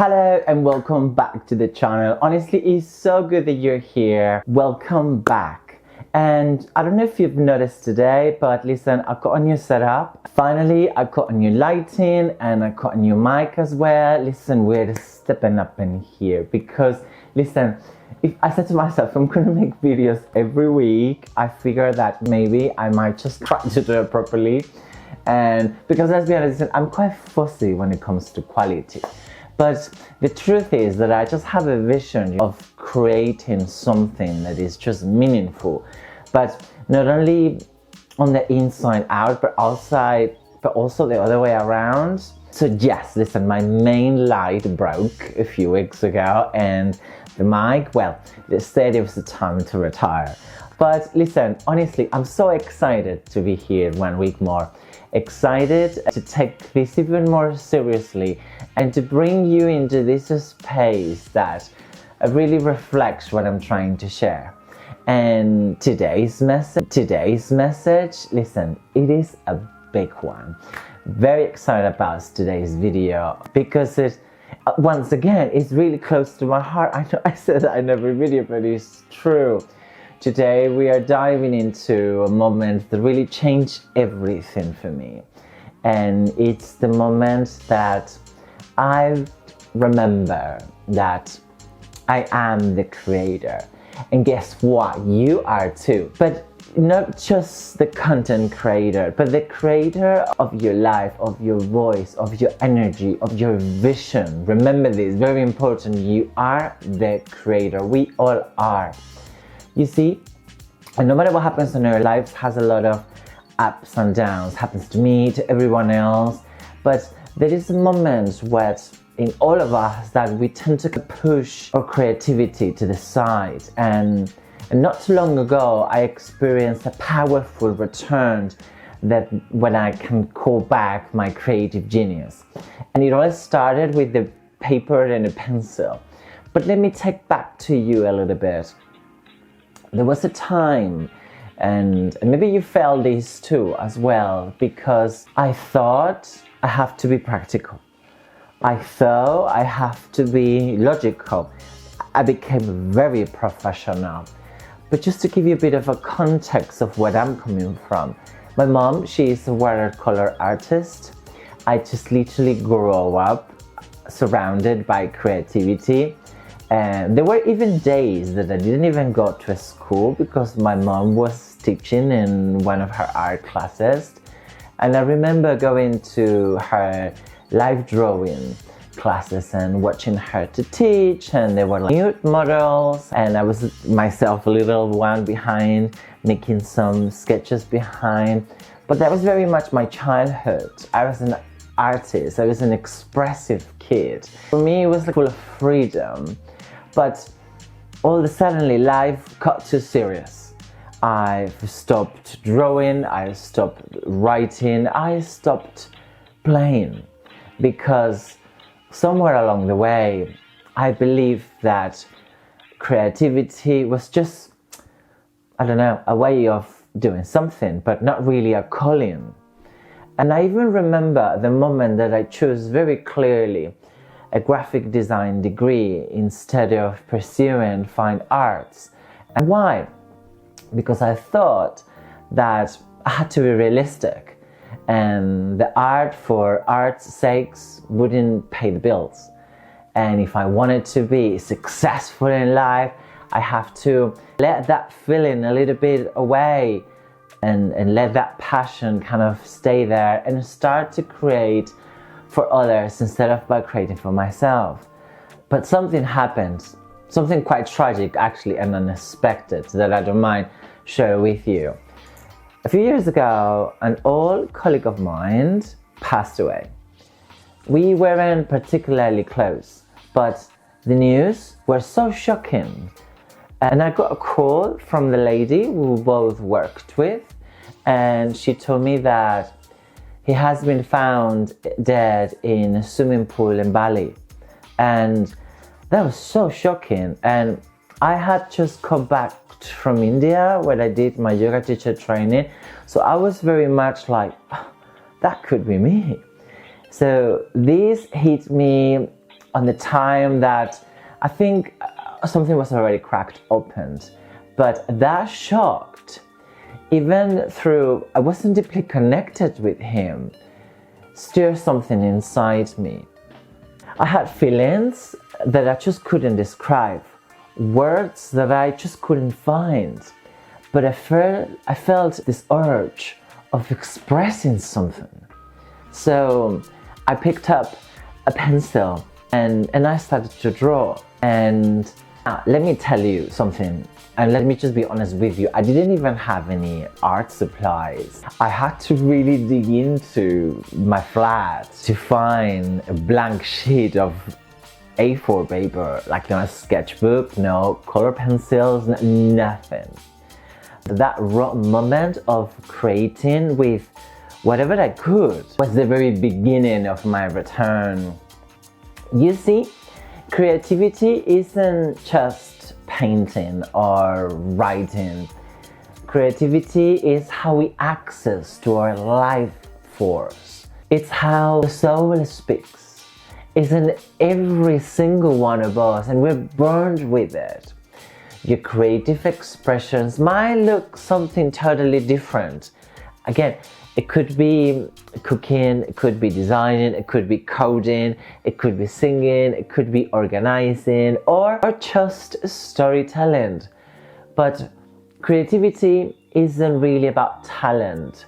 Hello and welcome back to the channel. Honestly, it's so good that you're here. Welcome back. And I don't know if you've noticed today, but listen, I got a new setup. Finally, I got a new lighting and I got a new mic as well. Listen, we're stepping up in here because, listen, if I said to myself, I'm gonna make videos every week, I figure that maybe I might just try to do it properly. And because let's be honest, I'm quite fussy when it comes to quality. But the truth is that I just have a vision of creating something that is just meaningful, but not only on the inside out, but also the other way around. So yes, listen, my main light broke a few weeks ago and the mic, well, they said it was the time to retire. But listen, honestly, I'm so excited to be here 1 week more. Excited to take this even more seriously and to bring you into this space that really reflects what I'm trying to share. And today's message, listen, it is a big one. Very excited about today's video because it, once again, it's really close to my heart. I know I said that in every video, but it's true. Today we are diving into a moment that really changed everything for me. And it's the moment that I remember that I am the creator. And guess what? You are too. But not just the content creator, but the creator of your life, of your voice, of your energy, of your vision. Remember this, very important. You are the creator. We all are. You see, and no matter what happens in our lives has a lot of ups and downs, happens to me, to everyone else, but there is moments where in all of us that we tend to push our creativity to the side. And not too long ago, I experienced a powerful return that when I can call back my creative genius. And it all started with the paper and a pencil. But let me take back to you a little bit. There was a time, and maybe you felt this too as well, because I thought I have to be practical. I thought I have to be logical. I became very professional. But just to give you a bit of a context of where I'm coming from, my mom, she is a watercolor artist. I just literally grew up surrounded by creativity. And there were even days that I didn't even go to a school because my mom was teaching in one of her art classes. And I remember going to her live drawing classes and watching her to teach, and there were like nude models, and I was myself a little one behind making some sketches behind. But that was very much my childhood. I was an artist, I was an expressive kid. For me, it was like full of freedom. But all of a sudden, life got too serious. I stopped drawing, I stopped writing, I stopped playing. Because somewhere along the way, I believed that creativity was just, I don't know, a way of doing something, but not really a calling. And I even remember the moment that I chose very clearly a graphic design degree instead of pursuing fine arts. And why? Because I thought that I had to be realistic, and the art for art's sakes wouldn't pay the bills. And if I wanted to be successful in life, I have to let that feeling a little bit away and let that passion kind of stay there and start to create for others instead of by creating for myself. But something happened, something quite tragic actually and unexpected that I don't mind share with you. A few years ago, an old colleague of mine passed away. We weren't particularly close, but the news was so shocking. And I got a call from the lady we both worked with, and she told me that he has been found dead in a swimming pool in Bali. And that was so shocking. And I had just come back from India where I did my yoga teacher training. So I was very much like, oh, that could be me. So this hit me on the time that I think something was already cracked open. But that shocked, even through I wasn't deeply connected with him, stirred something inside me. I had feelings that I just couldn't describe, words that I just couldn't find. But I felt this urge of expressing something. So I picked up a pencil and I started to draw. And let me tell you something, and let me just be honest with you, I didn't even have any art supplies. I had to really dig into my flat to find a blank sheet of A4 paper, like no sketchbook, no color pencils, nothing. That raw moment of creating with whatever I could was the very beginning of my return. You see, creativity isn't just painting or writing. Creativity is how we access to our life force. It's how the soul speaks. It's in every single one of us, and we're born with it. Your creative expressions might look something totally different. Again, it could be cooking, it could be designing, it could be coding, it could be singing, it could be organizing, or just storytelling. But creativity isn't really about talent.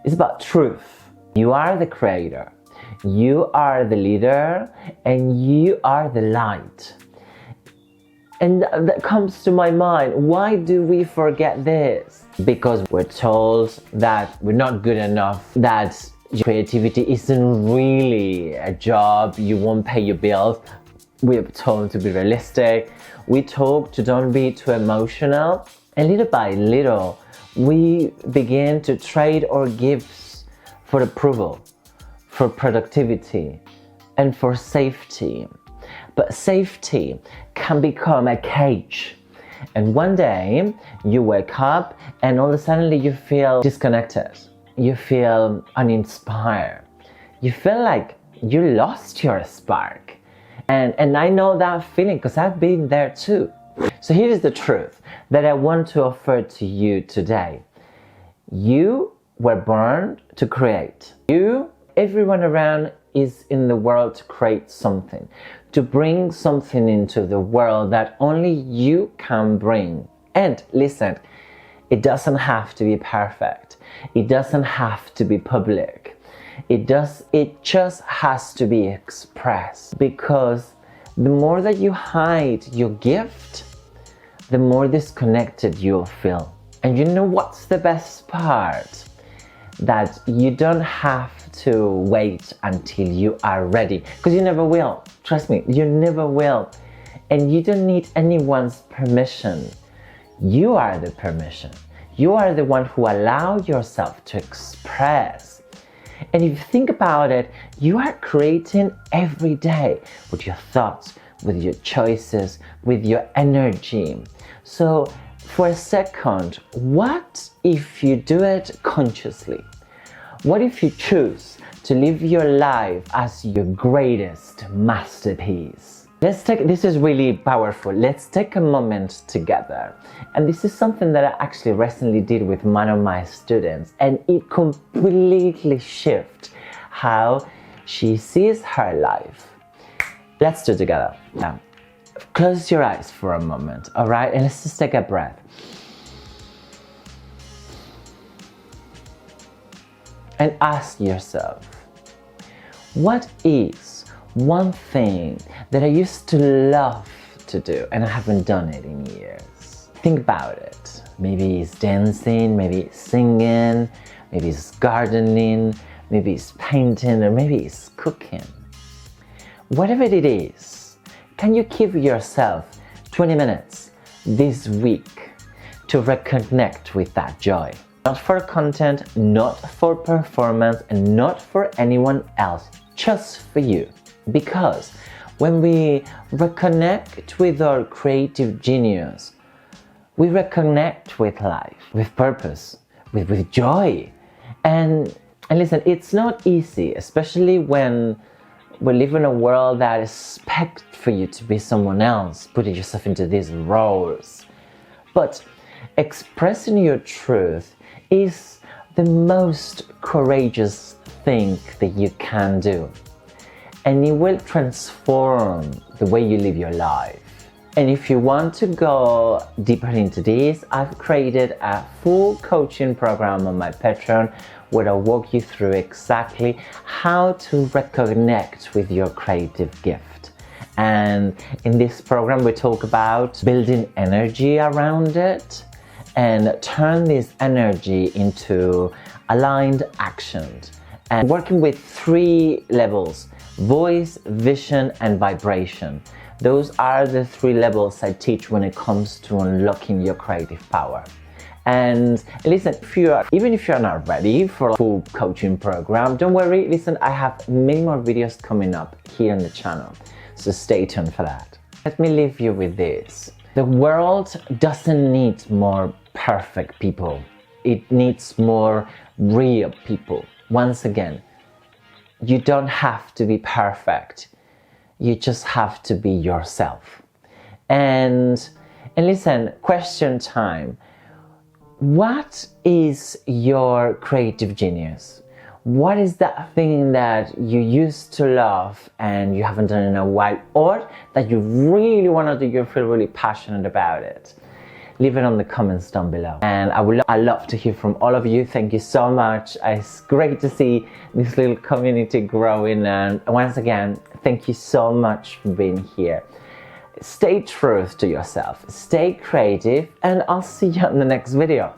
It's about truth. You are the creator, you are the leader, and you are the light. And that comes to my mind, why do we forget this? Because we're told that we're not good enough, that creativity isn't really a job, you won't pay your bills. We're told to be realistic, we talk to don't be too emotional, and little by little, we begin to trade our gifts for approval, for productivity, and for safety. But safety can become a cage. And one day you wake up and all of a sudden you feel disconnected. You feel uninspired. You feel like you lost your spark. And I know that feeling because I've been there too. So here is the truth that I want to offer to you today. You were born to create. Everyone around is in the world to create something, to bring something into the world that only you can bring. And listen, it doesn't have to be perfect. It doesn't have to be public. It just has to be expressed, because the more that you hide your gift, the more disconnected you'll feel. And you know what's the best part? That you don't have to wait until you are ready, because you never will. Trust me, you never will. And you don't need anyone's permission. You are the permission. You are the one who allows yourself to express. And if you think about it, you are creating every day with your thoughts, with your choices, with your energy. So for a second, what if you do it consciously? What if you choose to live your life as your greatest masterpiece? This is really powerful. Let's take a moment together. And this is something that I actually recently did with one of my students, and it completely shifted how she sees her life. Let's do it together. Now, close your eyes for a moment, all right? And let's just take a breath. And ask yourself, what is one thing that I used to love to do and I haven't done it in years? Think about it. Maybe it's dancing, maybe it's singing, maybe it's gardening, maybe it's painting, or maybe it's cooking. Whatever it is, can you give yourself 20 minutes this week to reconnect with that joy? Not for content, not for performance, and not for anyone else, just for you. Because when we reconnect with our creative genius, we reconnect with life, with purpose, with joy. And listen, it's not easy, especially when we live in a world that expects for you to be someone else, putting yourself into these roles. But expressing your truth is the most courageous thing that you can do. And it will transform the way you live your life. And if you want to go deeper into this, I've created a full coaching program on my Patreon where I'll walk you through exactly how to reconnect with your creative gift. And in this program, we talk about building energy around it and turn this energy into aligned actions. And working with 3 levels: voice, vision, and vibration. Those are the 3 levels I teach when it comes to unlocking your creative power. And listen, even if you're not ready for a full coaching program, don't worry. Listen, I have many more videos coming up here on the channel, so stay tuned for that. Let me leave you with this. The world doesn't need more perfect people. It needs more real people. Once again, you don't have to be perfect. You just have to be yourself. And listen, question time. What is your creative genius? What is that thing that you used to love and you haven't done in a while, or that you really want to do, you feel really passionate about it? Leave it on the comments down below. And I love to hear from all of you. Thank you so much. It's great to see this little community growing. And once again, thank you so much for being here. Stay true to yourself, stay creative, and I'll see you in the next video.